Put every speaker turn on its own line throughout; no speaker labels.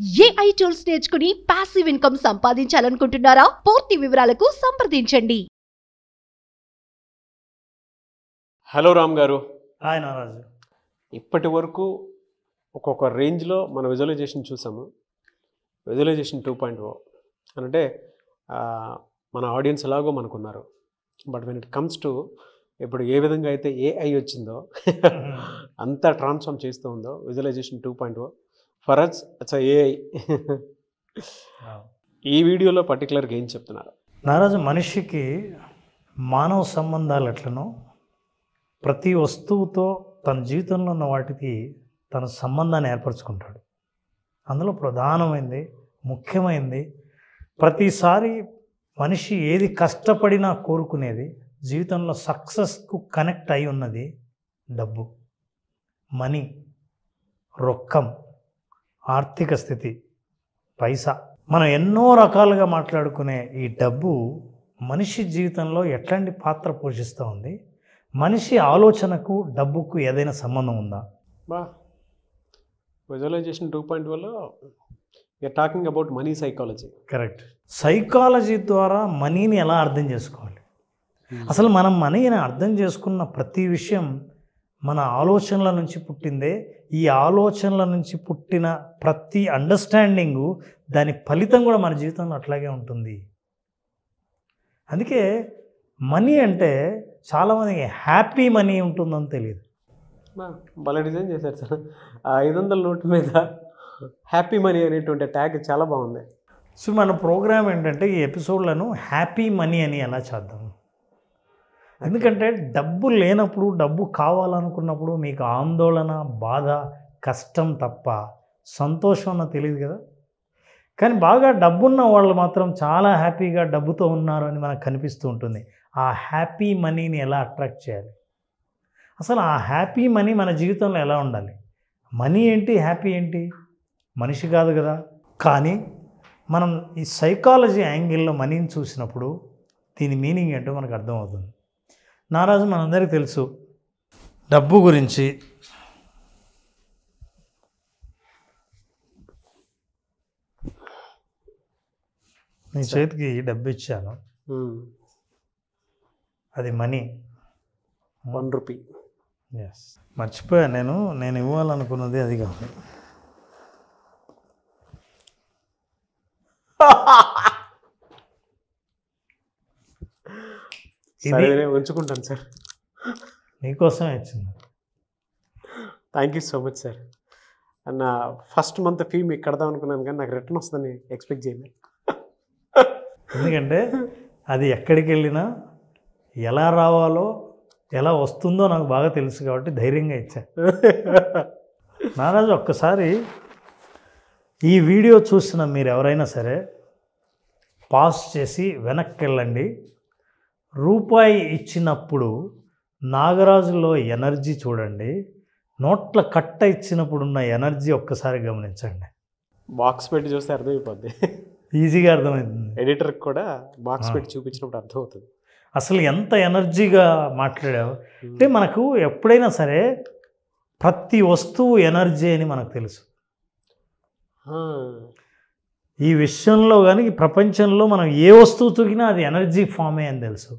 AI tools నేర్చుకుని passive income సంపాదించాలనుకుంటున్నారా? పూర్తి వివరాలకు సంప్రదించండి.
హలో రామ్ గారు.
హాయ్ నారాజు.
ఇప్పటి వరకు ఒక్కొక్క రేంజ్లో మన విజువలైజేషన్ చూసాము. విజువలైజేషన్ 2.0 అంటే మన ఆడియన్స్ ఎలాగో మనకున్నారు. But when it comes to ఇప్పుడు ఏ విధంగా అయితే ఏఐ వచ్చిందో అంతా ట్రాన్స్ఫార్మ్ చేస్తూ ఉందో visualisation 2.0 for us it's AI. ఈ వీడియోలో పర్టికులర్గా ఏం చెప్తున్నారు
నారాజు? మనిషికి మానవ సంబంధాలు ఎట్లనో ప్రతి వస్తువుతో తన జీవితంలో ఉన్న వాటికి తన సంబంధాన్ని ఏర్పరచుకుంటాడు. అందులో ప్రధానమైంది, ముఖ్యమైనది, ప్రతిసారి మనిషి ఏది కష్టపడినా కోరుకునేది, జీవితంలో సక్సెస్కు కనెక్ట్ అయి ఉన్నది డబ్బు, మనీ, రొక్కం, ఆర్థిక స్థితి, పైసా. మనం ఎన్నో రకాలుగా మాట్లాడుకునే ఈ డబ్బు మనిషి జీవితంలో ఎట్లాంటి పాత్ర పోషిస్తూ ఉంది? మనిషి ఆలోచనకు డబ్బుకు ఏదైనా సంబంధం ఉందా?
విజువలైజేషన్ 2.0లో you're talking about money psychology.
Correct. Psychology ద్వారా మనీని ఎలా అర్థం చేసుకోవాలి? అసలు మనం మనీని అర్థం చేసుకున్న ప్రతి విషయం మన ఆలోచనల నుంచి పుట్టిందే. ఈ ఆలోచనల నుంచి పుట్టిన ప్రతి అండర్స్టాండింగు, దాని ఫలితం కూడా మన జీవితంలో అట్లాగే ఉంటుంది. అందుకే మనీ అంటే చాలామందికి హ్యాపీ మనీ ఉంటుందని తెలియదు.
భలే డిజైన్ చేశారు సార్. ఆ 500 నోటు మీద హ్యాపీ మనీ అనేటువంటి ట్యాగ్ చాలా బాగుంది.
సో మన ప్రోగ్రామ్ ఏంటంటే ఈ ఎపిసోడ్లను హ్యాపీ మనీ అని ఎలా చేద్దాం. ఎందుకంటే డబ్బు లేనప్పుడు, డబ్బు కావాలనుకున్నప్పుడు మీకు ఆందోళన, బాధ, కష్టం తప్ప సంతోషం అన్న తెలియదు కదా. కానీ బాగా డబ్బున్న వాళ్ళు మాత్రం చాలా హ్యాపీగా డబ్బుతో ఉన్నారు అని మనకు కనిపిస్తూ ఉంటుంది. ఆ హ్యాపీ మనీని ఎలా అట్రాక్ట్ చేయాలి? అసలు ఆ హ్యాపీ మనీ మన జీవితంలో ఎలా ఉండాలి? మనీ ఏంటి, హ్యాపీ ఏంటి? మనిషి కాదు కదా. కానీ మనం ఈ సైకాలజీ యాంగిల్లో మనీని చూసినప్పుడు దీని మీనింగ్ ఏంటో మనకు అర్థమవుతుంది. నారాజు, మనందరికీ తెలుసు డబ్బు గురించి. నీ చేతికి డబ్బు ఇచ్చాను, అది మనీ,
1 రూపీ.
ఎస్, మర్చిపోయా. నేను ఇవ్వాలనుకున్నది అది కాదు.
ఇది ఉంచుకుంటాను సార్,
నీకోసమే ఇచ్చింది.
Thank you so much sir. నా ఫస్ట్ మంత్ ఫీ మీకు కడదాం అనుకున్నాను, కానీ నాకు రిటర్న్ వస్తుందని ఎక్స్పెక్ట్ చేయలేదు.
ఎందుకంటే అది ఎక్కడికి వెళ్ళినా ఎలా రావాలో, ఎలా వస్తుందో నాకు బాగా తెలుసు కాబట్టి ధైర్యంగా ఇచ్చా. నారాజు, ఒక్కసారి ఈ వీడియో చూసిన మీరు ఎవరైనా సరే పాస్ చేసి వెనక్కి వెళ్ళండి. రూపాయి ఇచ్చినప్పుడు నాగరాజులో ఎనర్జీ చూడండి, నోట్ల కట్ట ఇచ్చినప్పుడు ఉన్న ఎనర్జీ ఒక్కసారి గమనించండి.
బాక్స్ పెట్టి చూస్తే అర్థమైపోద్ది,
ఈజీగా అర్థమవుతుంది.
ఎడిటర్కి కూడా బాక్స్ పెట్టి చూపించినప్పుడు అర్థమవుతుంది
అసలు ఎంత ఎనర్జీగా మాట్లాడావు. అంటే మనకు ఎప్పుడైనా సరే ప్రతి వస్తువు ఎనర్జీ అని మనకు తెలుసు. ఈ విషయంలో కానీ ఈ ప్రపంచంలో మనం ఏ వస్తువు తొగినా అది ఎనర్జీ ఫామే అని తెలుసు.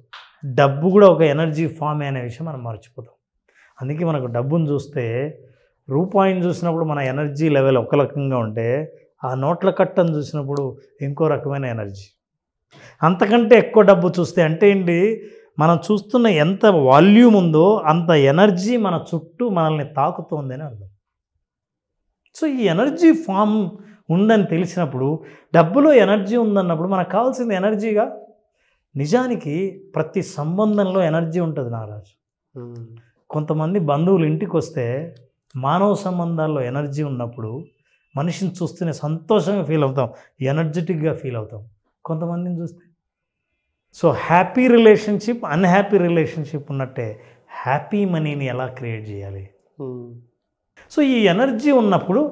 డబ్బు కూడా ఒక ఎనర్జీ ఫామే అనే విషయం మనం మర్చిపోతాం. అందుకే మనకు డబ్బును చూస్తే, రూపాయిని చూసినప్పుడు మన ఎనర్జీ లెవెల్ ఒక రకంగా ఉంటే, ఆ నోట్ల కట్టను చూసినప్పుడు ఇంకో రకమైన ఎనర్జీ. అంతకంటే ఎక్కువ డబ్బు చూస్తే అంటే ఏంటి, మనం చూస్తున్న ఎంత వాల్యూమ్ ఉందో అంత ఎనర్జీ మన చుట్టూ మనల్ని తాకుతోంది అని అర్థం. సో ఈ ఎనర్జీ ఫామ్ ఉందని తెలిసినప్పుడు, డబ్బులో ఎనర్జీ ఉందన్నప్పుడు మనకు కావాల్సింది ఎనర్జీగా. నిజానికి ప్రతి సంబంధంలో ఎనర్జీ ఉంటుంది నారాజు. కొంతమంది బంధువులు ఇంటికి వస్తే మానవ సంబంధాల్లో ఎనర్జీ ఉన్నప్పుడు మనిషిని చూస్తూనే సంతోషంగా ఫీల్ అవుతాం, ఎనర్జెటిక్గా ఫీల్ అవుతాం. కొంతమందిని చూస్తే so happy relationship, unhappy relationship ఉన్నట్టే హ్యాపీ మనీని ఎలా క్రియేట్ చేయాలి? సో ఈ ఎనర్జీ ఉన్నప్పుడు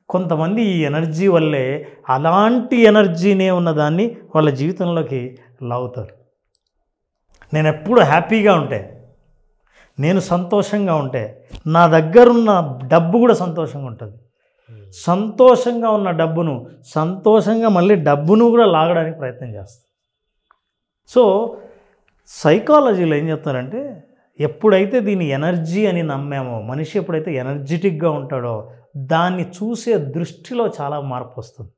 కొంతమంది ఈ ఎనర్జీ వల్లే అలాంటి ఎనర్జీనే ఉన్నదాన్ని వాళ్ళ జీవితంలోకి లాగుతారు. నేను ఎప్పుడు హ్యాపీగా ఉంటే, నేను సంతోషంగా ఉంటే, నా దగ్గరున్న డబ్బు కూడా సంతోషంగా ఉంటుంది. సంతోషంగా ఉన్న డబ్బును సంతోషంగా మళ్ళీ డబ్బును కూడా లాగడానికి ప్రయత్నం చేస్తాం. సో సైకాలజీలో ఏం చెప్తారంటే, ఎప్పుడైతే దీని ఎనర్జీ అని నమ్మామో, మనిషి ఎప్పుడైతే ఎనర్జెటిక్గా ఉంటాడో దాన్ని చూసే దృష్టిలో చాలా మార్పు వస్తుంది.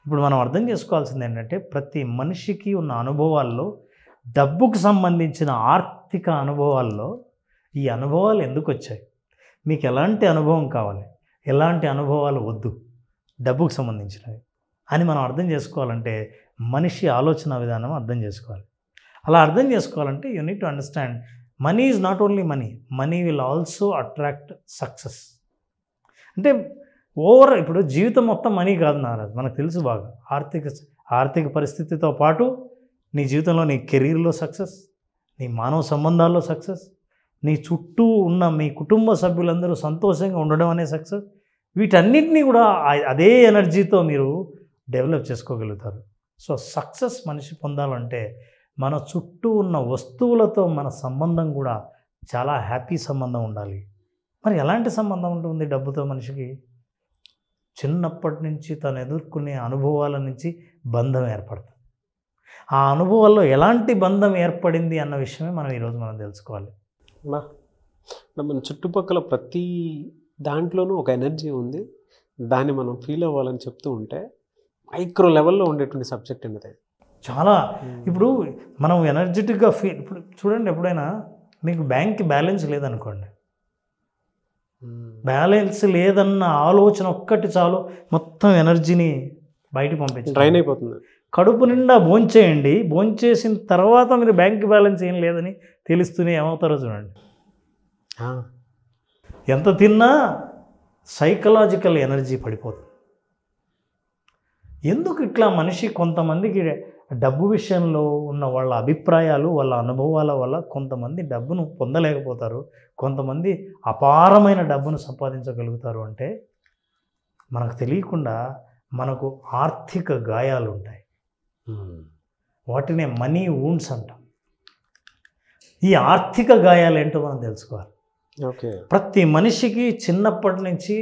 ఇప్పుడు మనం అర్థం చేసుకోవాల్సింది ఏంటంటే, ప్రతి మనిషికి ఉన్న అనుభవాల్లో డబ్బుకు సంబంధించిన ఆర్థిక అనుభవాల్లో ఈ అనుభవాలు ఎందుకు వచ్చాయి, మీకు ఎలాంటి అనుభవం కావాలి, ఎలాంటి అనుభవాలు వద్దు డబ్బుకు సంబంధించినవి అని మనం అర్థం చేసుకోవాలంటే మనిషి ఆలోచన విధానం అర్థం చేసుకోవాలి. అలా అర్థం చేసుకోవాలంటే you need to understand money is not only money, money will also attract success. అంటే ఇప్పుడు జీవితం మొత్తం మనీ కాదు నారాజ్, మనకు తెలుసు బాగా. ఆర్థిక పరిస్థితితో పాటు నీ జీవితంలో నీ కెరీర్లో సక్సెస్, నీ మానవ సంబంధాల్లో సక్సెస్, నీ చుట్టూ ఉన్న మీ కుటుంబ సభ్యులందరూ సంతోషంగా ఉండడం అనే సక్సెస్, వీటన్నిటినీ కూడా అదే ఎనర్జీతో మీరు డెవలప్ చేసుకోగలుగుతారు. సో సక్సెస్ మనిషి పొందాలంటే మన చుట్టూ ఉన్న వస్తువులతో మన సంబంధం కూడా చాలా హ్యాపీ సంబంధం ఉండాలి. మరి ఎలాంటి సంబంధం ఉంటుంది డబ్బుతో మనిషికి? చిన్నప్పటి నుంచి తను ఎదుర్కొనే అనుభవాల నుంచి బంధం ఏర్పడుతుంది. ఆ అనుభవాల్లో ఎలాంటి బంధం ఏర్పడింది అన్న విషయమే మనం ఈరోజు తెలుసుకోవాలి.
మన చుట్టుపక్కల ప్రతి దాంట్లోనూ ఒక ఎనర్జీ ఉంది, దాన్ని మనం ఫీల్ అవ్వాలని చెప్తూ ఉంటే మైక్రో లెవెల్లో ఉండేటువంటి సబ్జెక్ట్ అనేది
చాలా. ఇప్పుడు మనం ఎనర్జెటిక్గా ఇప్పుడు చూడండి, ఎప్పుడైనా మీకు బ్యాంక్కి బ్యాలెన్స్ లేదనుకోండి, బ్యాలెన్స్ లేదన్న ఆలోచన ఒక్కటి చాలు మొత్తం ఎనర్జీని బయటకు పంపించి
డ్రైన్ అయిపోతుంది.
కడుపు నిండా భోంచేయండి, భోంచేసిన తర్వాత మీరు బ్యాంక్ బ్యాలెన్స్ ఏం లేదని తెలుస్తూనే ఏమవుతారో చూడండి. ఎంత తిన్నా సైకలాజికల్ ఎనర్జీ పడిపోతుంది. ఎందుకు ఇట్లా మనిషి కొంతమందికి డబ్బు విషయంలో ఉన్న వాళ్ళ అభిప్రాయాలు, వాళ్ళ అనుభవాల వల్ల కొంతమంది డబ్బును పొందలేకపోతారు, కొంతమంది అపారమైన డబ్బును సంపాదించగలుగుతారు అంటే మనకు తెలియకుండా మనకు ఆర్థిక గాయాలు ఉంటాయి. వాటినే మనీ వూండ్స్ అంటాం. ఈ ఆర్థిక గాయాలు ఏంటో మనం తెలుసుకోవాలి. ప్రతి మనిషికి చిన్నప్పటి నుంచి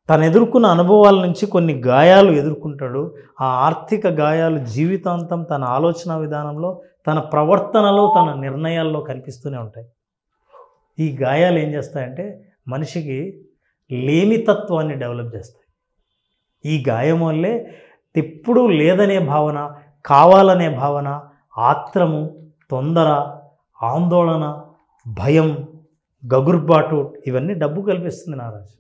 తను ఎదుర్కొన్న అనుభవాల నుంచి కొన్ని గాయాలు ఎదుర్కొంటాడు. ఆ ఆర్థిక గాయాలు జీవితాంతం తన ఆలోచన విధానంలో, తన ప్రవర్తనలో, తన నిర్ణయాల్లో కనిపిస్తూనే ఉంటాయి. ఈ గాయాలు ఏం చేస్తాయంటే మనిషికి లేమితత్వాన్ని డెవలప్ చేస్తాయి. ఈ గాయం వల్లే ఎప్పుడూ లేదనే భావన, కావాలనే భావన, ఆత్రము, తొందర, ఆందోళన, భయం, గగుర్బాటు ఇవన్నీ డబ్బు కల్పిస్తుంది నారాజు.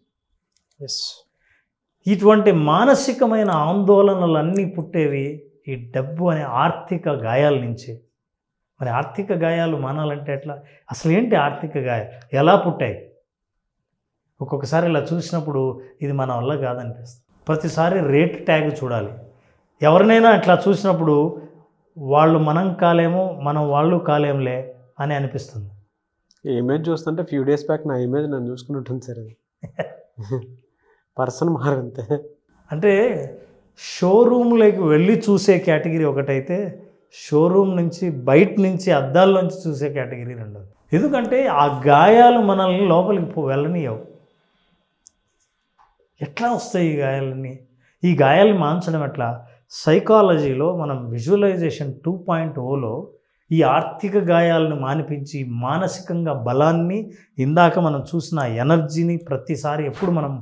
ఇటువంటి మానసికమైన ఆందోళనలన్నీ పుట్టేవి ఈ డబ్బు అనే ఆర్థిక గాయాల నుంచి. మరి ఆర్థిక గాయాలు మానాలంటే ఎట్లా? అసలు ఏంటి ఆర్థిక గాయాలు, ఎలా పుట్టాయి? ఒక్కొక్కసారి ఇలా చూసినప్పుడు ఇది మన వల్ల కాదనిపిస్తుంది. ప్రతిసారి రేట్ ట్యాగ్ చూడాలి. ఎవరినైనా ఇట్లా చూసినప్పుడు వాళ్ళు మనం కాలేమో, మనం వాళ్ళు కాలేంలే అని అనిపిస్తుంది.
ఈ ఇమేజ్ చూస్తుంటే ఫ్యూ డేస్ బ్యాక్ నా ఇమేజ్ నన్ను చూసుకున్నట్టుంది సార్. అది పర్సన్ మారంతే.
అంటే షోరూమ్లోకి వెళ్ళి చూసే కేటగిరీ ఒకటైతే, షోరూమ్ నుంచి బయట నుంచి అద్దాల్లోంచి చూసే కేటగిరీ రెండోది. ఎందుకంటే ఆ గాయాలు మనల్ని లోపలికి వెళ్ళనియవు. ఎట్లా వస్తాయి ఈ గాయాలన్నీ? ఈ గాయాలను మాన్చడం ఎట్లా? సైకాలజీలో మనం విజువలైజేషన్ 2.0లో ఈ ఆర్థిక గాయాలను మానిపించి మానసికంగా బలాన్ని, ఇందాక మనం చూసిన ఎనర్జీని ప్రతిసారి ఎప్పుడు మనం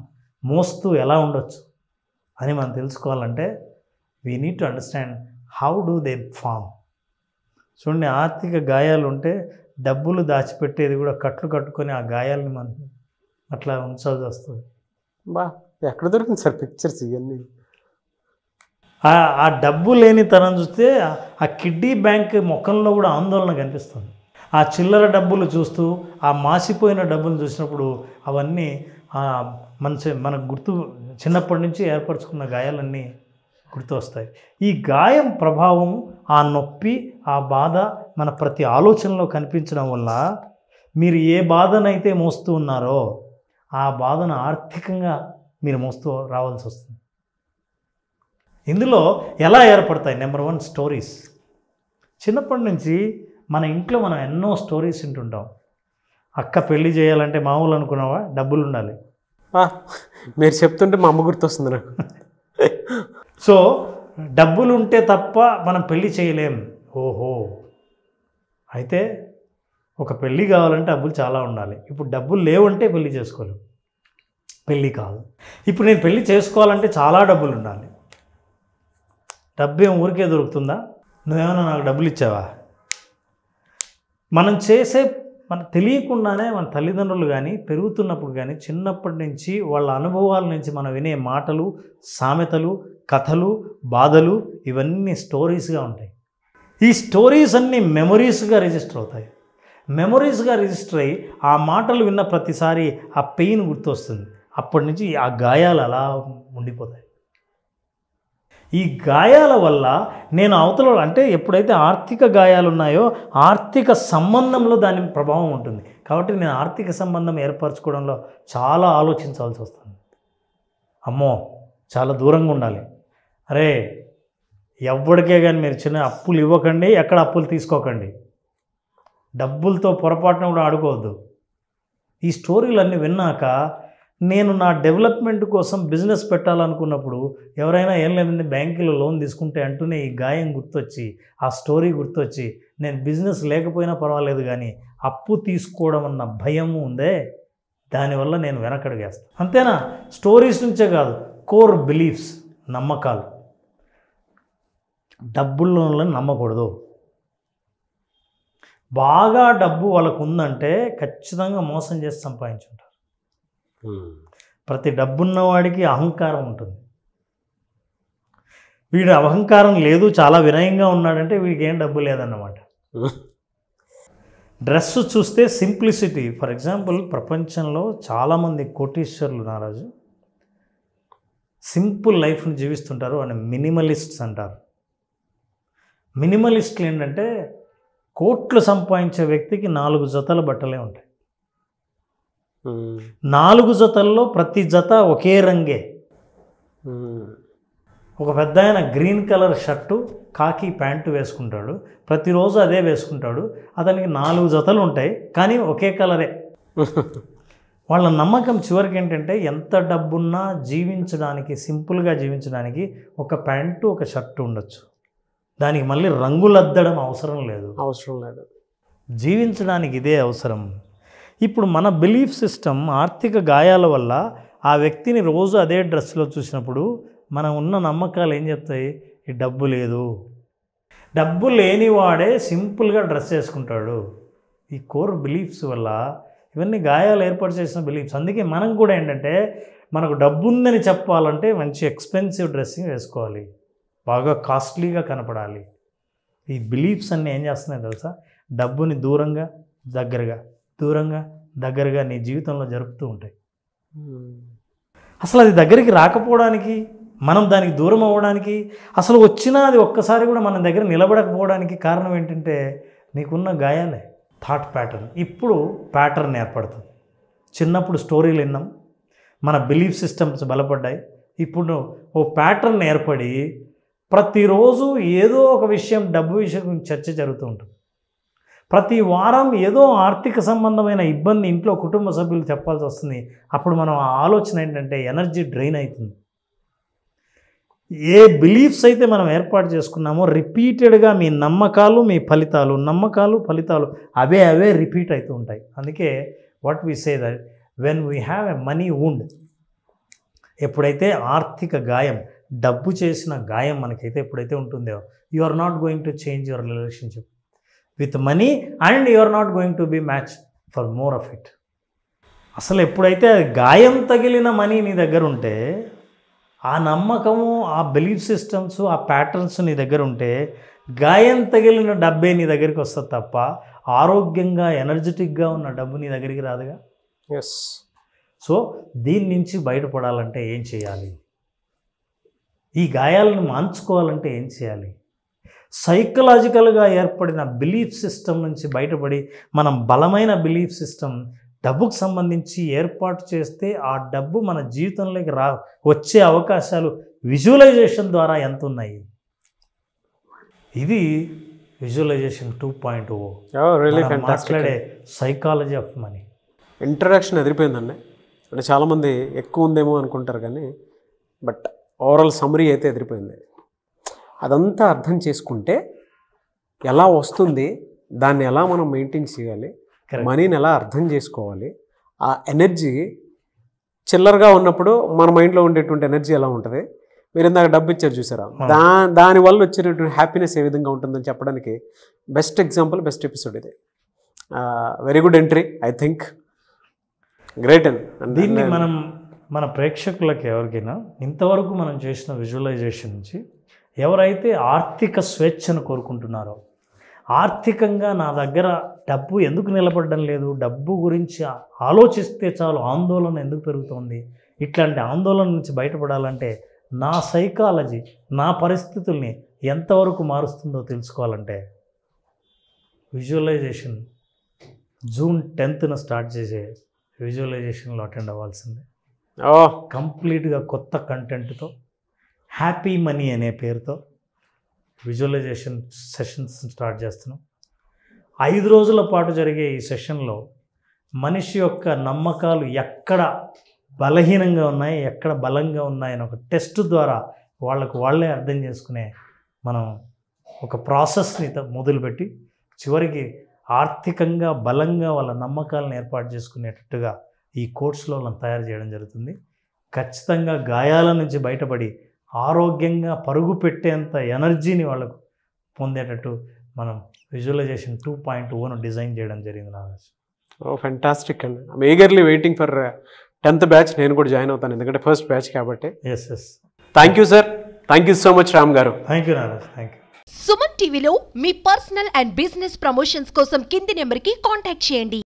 మోస్తూ ఎలా ఉండొచ్చు అని మనం తెలుసుకోవాలంటే we need to understand how do they form. చూడండి, ఆర్థిక గాయాలు ఉంటే డబ్బులు దాచిపెట్టేది కూడా కట్లు కట్టుకొని ఆ గాయాలని మనం అట్లా ఉంచాల్సి వస్తుంది.
ఎక్కడ దొరికింది సార్ పిక్చర్స్ ఇవన్నీ?
ఆ డబ్బు లేని తనం చూస్తే ఆ కిడ్నీ బ్యాంక్ ముఖంలో కూడా ఆందోళన కనిపిస్తుంది. ఆ చిల్లర డబ్బులు చూస్తూ, ఆ మాసిపోయిన డబ్బులు చూసినప్పుడు అవన్నీ మనకు గుర్తు, చిన్నప్పటి నుంచి ఏర్పరచుకున్న గాయాలన్నీ గుర్తు వస్తాయి. ఈ గాయం ప్రభావం, ఆ నొప్పి, ఆ బాధ మన ప్రతి ఆలోచనలో కనిపించడం వల్ల మీరు ఏ బాధనైతే మోస్తూ ఉన్నారో ఆ బాధను ఆర్థికంగా మీరు మోస్తూ రావాల్సి వస్తుంది. ఇందులో ఎలా ఏర్పడతాయి? Number 1 stories. చిన్నప్పటి నుంచి మన ఇంట్లో మనం ఎన్నో స్టోరీస్ వింటుంటాం. అక్క పెళ్లి చేయాలంటే మామూలు అనుకున్నావా, డబ్బులు ఉండాలి.
మీరు చెప్తుంటే మా అమ్మ గుర్తొస్తుంది నాకు.
సో డబ్బులు ఉంటే తప్ప మనం పెళ్ళి చేయలేం. ఓహో, అయితే ఒక పెళ్ళి కావాలంటే డబ్బులు చాలా ఉండాలి. ఇప్పుడు డబ్బులు లేవంటే పెళ్ళి చేసుకోలేం, పెళ్ళి కాదు. ఇప్పుడు నేను పెళ్ళి చేసుకోవాలంటే చాలా డబ్బులు ఉండాలి. డబ్బు ఏం ఊరికే దొరుకుతుందా? నువ్వేమైనా నాకు డబ్బులు ఇచ్చావా? మనం తెలియకుండానే మన తల్లిదండ్రులు కానీ పెరుగుతున్నప్పుడు కానీ చిన్నప్పటి నుంచి వాళ్ళ అనుభవాల నుంచి మనం వినే మాటలు, సామెతలు, కథలు, బాధలు ఇవన్నీ స్టోరీస్గా ఉంటాయి. ఈ స్టోరీస్ అన్నీ మెమొరీస్గా రిజిస్టర్ అవుతాయి. మెమొరీస్గా రిజిస్టర్ అయ్యి ఆ మాటలు విన్న ప్రతిసారి ఆ పెయిన్ గుర్తొస్తుంది. అప్పటి నుంచి ఆ గాయాలు అలా ఉండిపోతాయి. ఈ గాయాల వల్ల నేను అవతల అంటే ఎప్పుడైతే ఆర్థిక గాయాలు ఉన్నాయో ఆర్థిక సంబంధంలో దాని ప్రభావం ఉంటుంది. కాబట్టి నేను ఆర్థిక సంబంధం ఏర్పరచుకోవడంలో చాలా ఆలోచించాల్సి వస్తుంది. అమ్మో, చాలా దూరంగా ఉండాలి. అరే, ఎవరికే కానీ మీరు చిన్న అప్పులు ఇవ్వకండి, ఎక్కడ అప్పులు తీసుకోకండి, డబ్బులతో పొరపాటున కూడా ఆడుకోవద్దు. ఈ స్టోరీలన్నీ విన్నాక నేను నా డెవలప్మెంట్ కోసం బిజినెస్ పెట్టాలనుకున్నప్పుడు ఎవరైనా ఏం లేదండి బ్యాంకులో లోన్ తీసుకుంటే అంటూనే ఈ గాయం గుర్తొచ్చి, ఆ స్టోరీ గుర్తొచ్చి నేను బిజినెస్ లేకపోయినా పర్వాలేదు కానీ అప్పు తీసుకోవడం అన్న భయము ఉందే, దానివల్ల నేను వెనకడుగేస్తాను. అంతేనా? స్టోరీస్ నుంచే కాదు, కోర్ బిలీఫ్స్, నమ్మకాలు. డబ్బుల్లో నమ్మకూడదు. బాగా డబ్బు వాళ్ళకు ఉందంటే ఖచ్చితంగా మోసం చేసి సంపాదించుంటారు. ప్రతి డబ్బున్నవాడికి అహంకారం ఉంటుంది. వీడు అహంకారం లేదు, చాలా వినయంగా ఉన్నాడంటే వీడికి ఏం డబ్బు లేదన్నమాట. డ్రెస్ చూస్తే సింప్లిసిటీ. ఫర్ ఎగ్జాంపుల్, ప్రపంచంలో చాలామంది కోటీశ్వరులు నారాజు సింపుల్ లైఫ్ని జీవిస్తుంటారు అని మినిమలిస్ట్స్ అంటారు. మినిమలిస్టులు ఏంటంటే కోట్లు సంపాదించే వ్యక్తికి 4 జతల బట్టలే ఉంటాయి. 4 జతల్లో ప్రతి జత ఒకే రంగే. ఒక పెద్ద ఆయన గ్రీన్ కలర్ షర్టు, కాకి ప్యాంటు వేసుకుంటాడు, ప్రతిరోజు అదే వేసుకుంటాడు. అతనికి 4 జతలు ఉంటాయి కానీ ఒకే కలరే. వాళ్ళ నమ్మకం చివరికి ఏంటంటే ఎంత డబ్బున్నా జీవించడానికి, సింపుల్గా జీవించడానికి ఒక ప్యాంటు, ఒక షర్టు ఉండొచ్చు, దానికి మళ్ళీ రంగులద్దడం అవసరం లేదు. జీవించడానికి ఇదే అవసరం. ఇప్పుడు మన బిలీఫ్ సిస్టమ్ ఆర్థిక గాయాల వల్ల ఆ వ్యక్తిని రోజు అదే డ్రెస్లో చూసినప్పుడు మనం ఉన్న నమ్మకాలు ఏం చెప్తాయి? ఈ డబ్బు లేదు, డబ్బు లేనివాడే సింపుల్గా డ్రెస్ వేసుకుంటాడు. ఈ కోర్ బిలీఫ్స్ వల్ల ఇవన్నీ గాయాలు ఏర్పాటు చేసిన బిలీఫ్స్. అందుకే మనం కూడా ఏంటంటే మనకు డబ్బు ఉందని చెప్పాలంటే మంచి ఎక్స్పెన్సివ్ డ్రెస్సింగ్ వేసుకోవాలి, బాగా కాస్ట్లీగా కనపడాలి. ఈ బిలీఫ్స్ అన్నీ ఏం చేస్తున్నాయి తెలుసా? డబ్బుని దూరంగా దగ్గరగా, దూరంగా దగ్గరగా నీ జీవితంలో జరుపుతూ ఉంటాయి. అసలు అది దగ్గరికి రాకపోవడానికి, మనం దానికి దూరం అవ్వడానికి, అసలు వచ్చినా అది ఒక్కసారి కూడా మన దగ్గర నిలబడకపోవడానికి కారణం ఏంటంటే నీకున్న గాయాలే. Thought pattern. ఇప్పుడు ప్యాటర్న్ ఏర్పడుతుంది. చిన్నప్పుడు స్టోరీలు విన్నాం, మన బిలీఫ్ సిస్టమ్స్ బలపడ్డాయి. ఇప్పుడు ఓ ప్యాటర్న్ ఏర్పడి ప్రతిరోజు ఏదో ఒక విషయం, డబ్బు విషయం గురించి చర్చ జరుగుతూ ఉంటుంది. ప్రతి వారం ఏదో ఆర్థిక సంబంధమైన ఇబ్బంది ఇంట్లో కుటుంబ సభ్యులు చెప్పాల్సి వస్తుంది. అప్పుడు మనం ఆ ఆలోచన ఏంటంటే ఎనర్జీ డ్రైన్ అవుతుంది. ఏ బిలీఫ్స్ అయితే మనం ఏర్పాటు చేసుకున్నామో రిపీటెడ్గా మీ నమ్మకాలు, మీ ఫలితాలు, నమ్మకాలు ఫలితాలు అవే రిపీట్ అవుతూ ఉంటాయి. అందుకే what we say that when we have a money wound, ఎప్పుడైతే ఆర్థిక గాయం, డబ్బు చేసిన గాయం మనకైతే ఎప్పుడైతే ఉంటుందో, you are not going to change your relationship with money and you are not going to be match for more of it. అసలు ఎప్పుడైతే గాయం తగిలిన మనీ నీ దగ్గర ఉంటే, ఆ నమ్మకము, ఆ బిలీఫ్ సిస్టమ్స్, ఆ ప్యాటర్న్స్ నీ దగ్గర ఉంటే గాయం తగిలిన డబ్బే నీ దగ్గరికి వస్తుంది తప్ప ఆరోగ్యంగా ఎనర్జెటిక్గా ఉన్న డబ్బు నీ దగ్గరికి రాదుగా.
ఎస్.
సో దీని నుంచి బయటపడాలంటే ఏం చేయాలి? ఈ గాయాలను మాన్చుకోవాలంటే ఏం చేయాలి? సైకలాజికల్గా ఏర్పడిన బిలీఫ్ సిస్టమ్ నుంచి బయటపడి మనం బలమైన బిలీఫ్ సిస్టమ్ డబ్బుకు సంబంధించి ఏర్పాటు చేస్తే ఆ డబ్బు మన జీవితంలోకి వచ్చే అవకాశాలు విజువలైజేషన్ ద్వారా ఎంత ఉన్నాయి? ఇది విజువలైజేషన్ 2.0 మాట్లాడే సైకాలజీ ఆఫ్ మనీ.
ఇంట్రడక్షన్ ఎదిరిపోయిందండి. అంటే చాలామంది ఎక్కువ ఉందేమో అనుకుంటారు కానీ బట్ ఓవరాల్ సమ్మరీ అయితే ఎదిరిపోయింది. అదంతా అర్థం చేసుకుంటే ఎలా వస్తుంది, దాన్ని ఎలా మనం మెయింటైన్ చేయాలి, మనీని ఎలా అర్థం చేసుకోవాలి, ఆ ఎనర్జీ చిల్లరగా ఉన్నప్పుడు మన మైండ్లో ఉండేటువంటి ఎనర్జీ ఎలా ఉంటుంది, మీరు ఇందాక డబ్బు ఇచ్చారు చూసారా, దానివల్ల వచ్చేటటువంటి హ్యాపీనెస్ ఏ విధంగా ఉంటుందని చెప్పడానికి బెస్ట్ ఎగ్జాంపుల్, బెస్ట్ ఎపిసోడ్ ఇది. Very good entry, I think great. And
దీన్ని మనం మన ప్రేక్షకులకి ఎవరికైనా ఇంతవరకు మనం చేసిన విజువలైజేషన్ నుంచి ఎవరైతే ఆర్థిక స్వేచ్ఛను కోరుకుంటున్నారో, ఆర్థికంగా నా దగ్గర డబ్బు ఎందుకు నిలబడడం లేదు, డబ్బు గురించి ఆలోచిస్తే చాలు ఆందోళన ఎందుకు పెరుగుతోంది, ఇట్లాంటి ఆందోళన నుంచి బయటపడాలంటే నా సైకాలజీ, నా పరిస్థితుల్ని ఎంతవరకు మారుస్తుందో తెలుసుకోవాలంటే విజువలైజేషన్ జూన్ 10th స్టార్ట్ చేసే విజువలైజేషన్లో అటెండ్ అవ్వాల్సిందే. కంప్లీట్గా కొత్త కంటెంట్తో హ్యాపీ మనీ అనే పేరుతో విజువలైజేషన్ సెషన్స్ స్టార్ట్ చేస్తున్నాం. 5 రోజుల పాటు జరిగే ఈ సెషన్లో మనిషి యొక్క నమ్మకాలు ఎక్కడ బలహీనంగా ఉన్నాయి, ఎక్కడ బలంగా ఉన్నాయని ఒక టెస్ట్ ద్వారా వాళ్ళే అర్థం చేసుకునే మనం ఒక ప్రాసెస్ని మొదలుపెట్టి చివరికి ఆర్థికంగా బలంగా వాళ్ళ నమ్మకాలను ఏర్పాటు చేసుకునేటట్టుగా ఈ కోర్సులో వాళ్ళని తయారు చేయడం జరుగుతుంది. ఖచ్చితంగా గాయాల నుంచి బయటపడి ఆరోగ్యంగా పరుగు పెట్టేంత ఎనర్జీని వాళ్ళకు పొందేటట్టు మనం విజువలైజేషన్ 2.0 డిజైన్ చేయడం జరిగింది. నాగేష్,
ఫెంటాస్టిక్ అండి. I'm eagerly waiting for 10th batch. నేను కూడా జాయిన్ అవుతాను, ఎందుకంటే ఫస్ట్ బ్యాచ్ కాబట్టి.
Yes.
Thank you sir, thank you so much Ram garu.
Thank you Nagesh, thank you.
Suman టీవీలో మీ పర్సనల్ అండ్ బిజినెస్ ప్రమోషన్స్ కోసం కింది నెంబర్కి కాంటాక్ట్ చేయండి.